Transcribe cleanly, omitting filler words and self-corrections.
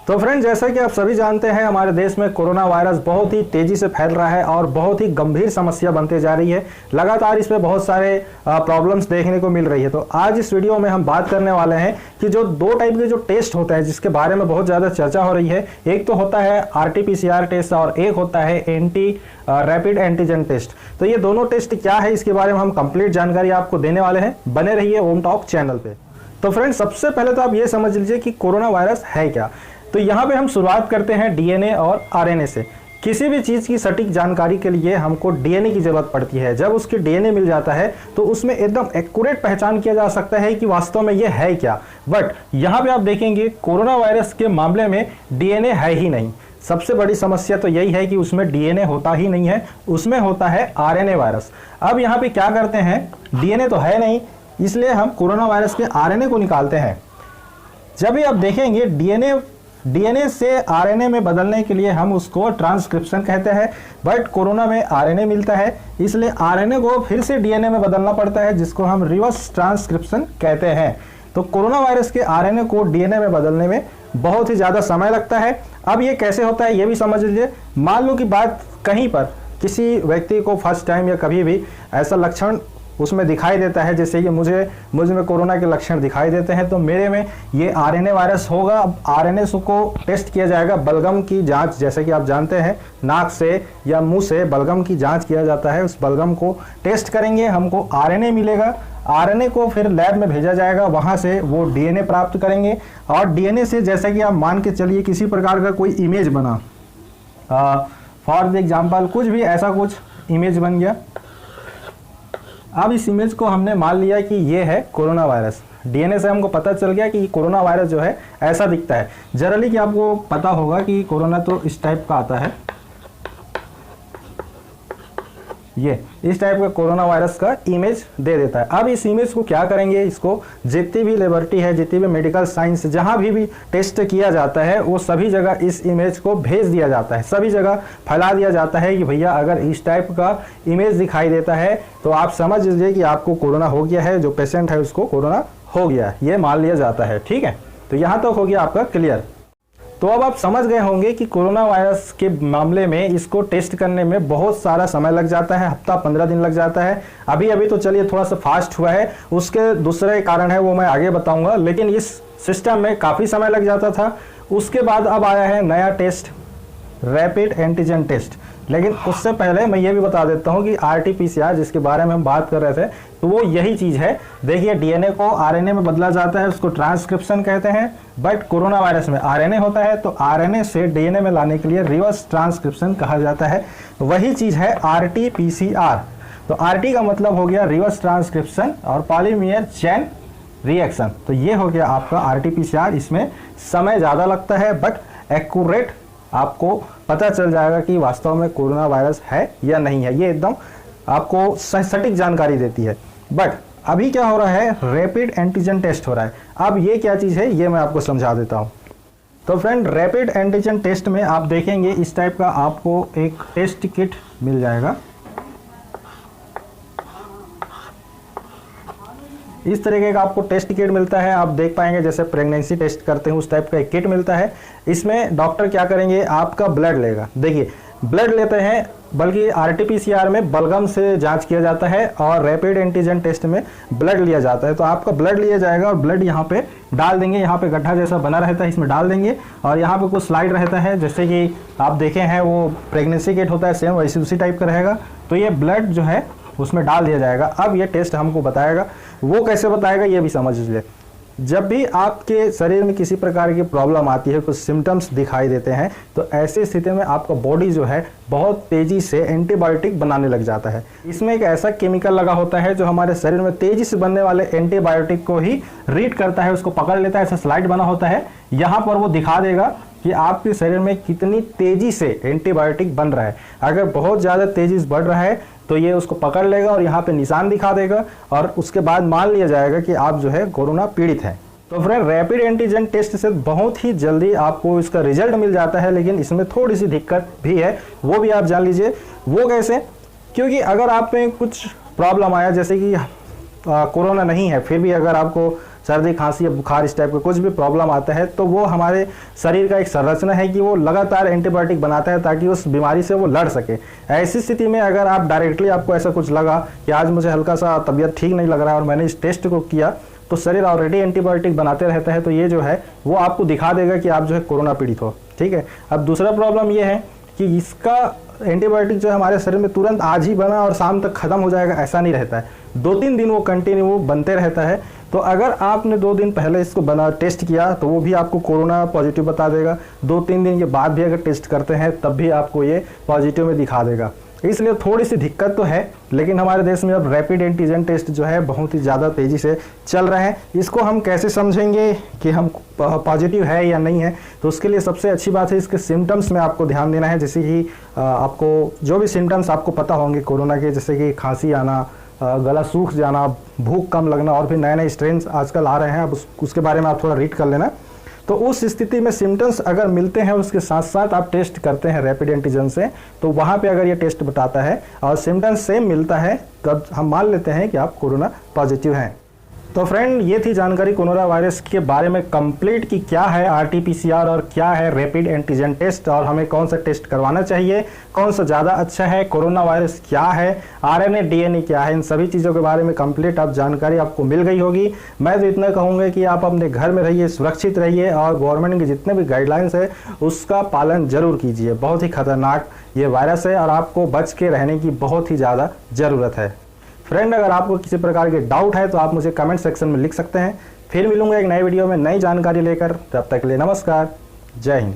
तो फ्रेंड, जैसा कि आप सभी जानते हैं, हमारे देश में कोरोना वायरस बहुत ही तेजी से फैल रहा है और बहुत ही गंभीर समस्या बनते जा रही है। लगातार इस पे बहुत सारे प्रॉब्लम्स देखने को मिल रही है। तो आज इस वीडियो में हम बात करने वाले हैं कि जो दो टाइप के जो टेस्ट होते हैं जिसके बारे में बहुत ज़्यादा चर्चा हो रही है, एक तो होता है RT-PCR टेस्ट और एक होता है रैपिड एंटीजन टेस्ट। तो ये दोनों टेस्ट क्या है, इसके बारे में हम कंप्लीट जानकारी आपको देने वाले हैं। बने रहिए ओम टॉक चैनल पे। तो फ्रेंड, सबसे पहले तो आप ये समझ लीजिए कि कोरोना वायरस है क्या। तो यहाँ पे हम शुरुआत करते हैं DNA और RNA से। किसी भी चीज़ की सटीक जानकारी के लिए हमको DNA की ज़रूरत पड़ती है। जब उसकी DNA मिल जाता है तो उसमें एकदम एक्यूरेट पहचान किया जा सकता है कि वास्तव में ये है क्या। बट यहाँ पे आप देखेंगे कोरोना वायरस के मामले में DNA है ही नहीं। सबसे बड़ी समस्या तो यही है कि उसमें DNA होता ही नहीं है, उसमें होता है RNA वायरस। अब यहाँ पे क्या करते हैं, DNA तो है नहीं, इसलिए हम कोरोना वायरस के RNA को निकालते हैं। जब भी आप देखेंगे DNA से RNA में बदलने के लिए हम उसको ट्रांसक्रिप्शन कहते हैं, बट कोरोना में RNA मिलता है, इसलिए RNA को फिर से DNA में बदलना पड़ता है, जिसको हम रिवर्स ट्रांसक्रिप्शन कहते हैं। तो कोरोना वायरस के RNA को DNA में बदलने में बहुत ही ज़्यादा समय लगता है। अब ये कैसे होता है ये भी समझ लीजिए। मान लो कि बात कहीं पर किसी व्यक्ति को फर्स्ट टाइम या कभी भी ऐसा लक्षण उसमें दिखाई देता है, जैसे कि मुझ में कोरोना के लक्षण दिखाई देते हैं, तो मेरे में ये RNA वायरस होगा। अब RNA को टेस्ट किया जाएगा। बलगम की जांच, जैसे कि आप जानते हैं, नाक से या मुंह से बलगम की जांच किया जाता है। उस बलगम को टेस्ट करेंगे, हमको RNA मिलेगा। RNA को फिर लैब में भेजा जाएगा, वहाँ से वो DNA प्राप्त करेंगे और DNA से, जैसे कि आप मान के चलिए, किसी प्रकार का कोई इमेज बना, फॉर एग्जाम्पल कुछ भी ऐसा कुछ इमेज बन गया। अब इस इमेज को हमने मान लिया कि ये है कोरोना वायरस। DNA से हमको पता चल गया कि कोरोना वायरस जो है ऐसा दिखता है। जनरली कि आपको पता होगा कि कोरोना तो इस टाइप का आता है, ये इस टाइप का कोरोना वायरस का इमेज दे देता है। अब इस इमेज को क्या करेंगे, इसको जितनी भी लेबोरेटरी है, जितनी भी मेडिकल साइंस, जहाँ भी टेस्ट किया जाता है, वो सभी जगह इस इमेज को भेज दिया जाता है, सभी जगह फैला दिया जाता है कि भैया अगर इस टाइप का इमेज दिखाई देता है तो आप समझ लीजिए कि आपको कोरोना हो गया है, जो पेशेंट है उसको कोरोना हो गया, ये मान लिया जाता है। ठीक है, तो यहाँ तक हो गया आपका क्लियर। तो अब आप समझ गए होंगे कि कोरोना वायरस के मामले में इसको टेस्ट करने में बहुत सारा समय लग जाता है, हफ्ता 15 दिन लग जाता है। अभी तो चलिए थोड़ा सा फास्ट हुआ है, उसके दूसरे कारण है वो मैं आगे बताऊंगा, लेकिन इस सिस्टम में काफ़ी समय लग जाता था। उसके बाद अब आया है नया टेस्ट, रैपिड एंटीजन टेस्ट। लेकिन उससे पहले मैं ये भी बता देता हूँ कि RT-PCR जिसके बारे में हम बात कर रहे थे, तो वो यही चीज़ है। देखिए, DNA को RNA में बदला जाता है, उसको ट्रांसक्रिप्शन कहते हैं। बट कोरोना वायरस में RNA होता है, तो RNA से DNA में लाने के लिए रिवर्स ट्रांसक्रिप्शन कहा जाता है। वही चीज़ है RT-PCR। तो RT का मतलब हो गया रिवर्स ट्रांसक्रिप्शन और पॉलीमर चेन रिएक्शन। तो ये हो गया आपका RT-PCR। इसमें समय ज़्यादा लगता है, बट एक्यूरेट आपको पता चल जाएगा कि वास्तव में कोरोना वायरस है या नहीं है। ये एकदम आपको सटीक जानकारी देती है। बट अभी क्या हो रहा है, रैपिड एंटीजन टेस्ट हो रहा है। अब ये क्या चीज़ है ये मैं आपको समझा देता हूँ। तो फ्रेंड, रैपिड एंटीजन टेस्ट में आप देखेंगे इस टाइप का आपको एक टेस्ट किट मिल जाएगा। इस तरीके का आपको टेस्ट किट मिलता है। आप देख पाएंगे जैसे प्रेगनेंसी टेस्ट करते हैं उस टाइप का एक किट मिलता है। इसमें डॉक्टर क्या करेंगे, आपका ब्लड लेगा। देखिए, ब्लड लेते हैं, बल्कि RT-PCR में बलगम से जांच किया जाता है और रैपिड एंटीजन टेस्ट में ब्लड लिया जाता है। तो आपका ब्लड लिया जाएगा और ब्लड यहाँ पे डाल देंगे। यहाँ पे गड्ढा जैसा बना रहता है, इसमें डाल देंगे और यहाँ पे कुछ स्लाइड रहता है, जैसे कि आप देखे हैं वो प्रेगनेंसी किट होता है, सेम वैसे उसी टाइप का रहेगा। तो ये ब्लड जो है उसमें डाल दिया जाएगा। अब ये टेस्ट हमको बताएगा। वो कैसे बताएगा ये भी समझ लीजिए। जब भी आपके शरीर में किसी प्रकार की प्रॉब्लम आती है, कुछ सिम्टम्स दिखाई देते हैं, तो ऐसी स्थिति में आपका बॉडी जो है बहुत तेज़ी से एंटीबायोटिक बनाने लग जाता है। इसमें एक ऐसा केमिकल लगा होता है जो हमारे शरीर में तेज़ी से बनने वाले एंटीबायोटिक को ही रीड करता है, उसको पकड़ लेता है। ऐसा स्लाइड बना होता है, यहाँ पर वो दिखा देगा कि आपके शरीर में कितनी तेज़ी से एंटीबायोटिक बन रहा है। अगर बहुत ज़्यादा तेज़ी से बढ़ रहा है तो ये उसको पकड़ लेगा और यहाँ पे निशान दिखा देगा और उसके बाद मान लिया जाएगा कि आप जो है कोरोना पीड़ित हैं। तो फ्रेंड, रैपिड एंटीजन टेस्ट से बहुत ही जल्दी आपको इसका रिजल्ट मिल जाता है, लेकिन इसमें थोड़ी सी दिक्कत भी है, वो भी आप जान लीजिए। वो कैसे, क्योंकि अगर आप में कुछ प्रॉब्लम आया, जैसे कि कोरोना नहीं है, फिर भी अगर आपको सर्दी खांसी या बुखार इस टाइप का कुछ भी प्रॉब्लम आता है तो वो हमारे शरीर का एक संरचना है कि वो लगातार एंटीबायोटिक बनाता है ताकि उस बीमारी से वो लड़ सके। ऐसी स्थिति में अगर आप डायरेक्टली आपको ऐसा कुछ लगा कि आज मुझे हल्का सा तबीयत ठीक नहीं लग रहा है और मैंने इस टेस्ट को किया तो शरीर ऑलरेडी एंटीबायोटिक बनाते रहता है, तो ये जो है वो आपको दिखा देगा कि आप जो है कोरोना पीड़ित हो। ठीक है। अब दूसरा प्रॉब्लम ये है कि इसका एंटीबायोटिक जो है हमारे शरीर में तुरंत आज ही बना और शाम तक खत्म हो जाएगा, ऐसा नहीं रहता है। 2-3 दिन वो कंटिन्यू बनते रहता है। तो अगर आपने 2 दिन पहले इसको बना टेस्ट किया तो वो भी आपको कोरोना पॉजिटिव बता देगा। 2-3 दिन के बाद भी अगर टेस्ट करते हैं तब भी आपको ये पॉजिटिव में दिखा देगा। इसलिए थोड़ी सी दिक्कत तो है, लेकिन हमारे देश में अब रैपिड एंटीजन टेस्ट जो है बहुत ही ज़्यादा तेज़ी से चल रहे हैं। इसको हम कैसे समझेंगे कि हम पॉजिटिव है या नहीं है, तो उसके लिए सबसे अच्छी बात है इसके सिम्टम्स में आपको ध्यान देना है। जैसे कि आपको जो भी सिम्टम्स आपको पता होंगे कोरोना के, जैसे कि खांसी आना, गला सूख जाना, भूख कम लगना और भी नए नए स्ट्रेन्स आजकल आ रहे हैं, अब उसके बारे में आप थोड़ा रीड कर लेना। तो उस स्थिति में सिम्टम्स अगर मिलते हैं उसके साथ साथ आप टेस्ट करते हैं रैपिड एंटीजन से, तो वहाँ पे अगर ये टेस्ट बताता है और सिम्टम्स सेम मिलता है तब हम मान लेते हैं कि आप कोरोना पॉजिटिव हैं। तो फ्रेंड, ये थी जानकारी कोरोना वायरस के बारे में कंप्लीट कि क्या है आरटीपीसीआर और क्या है रैपिड एंटीजन टेस्ट और हमें कौन सा टेस्ट करवाना चाहिए, कौन सा ज़्यादा अच्छा है, कोरोना वायरस क्या है, आरएनए डीएनए क्या है, इन सभी चीज़ों के बारे में कंप्लीट आप जानकारी आपको मिल गई होगी। मैं तो इतना कहूँगा कि आप अपने घर में रहिए, सुरक्षित रहिए और गवर्नमेंट के जितने भी गाइडलाइंस है उसका पालन जरूर कीजिए। बहुत ही खतरनाक ये वायरस है और आपको बच के रहने की बहुत ही ज़्यादा ज़रूरत है। फ्रेंड, अगर आपको किसी प्रकार के डाउट है तो आप मुझे कमेंट सेक्शन में लिख सकते हैं। फिर मिलूंगा एक नए वीडियो में नई जानकारी लेकर। तब तक के लिए नमस्कार, जय हिंद।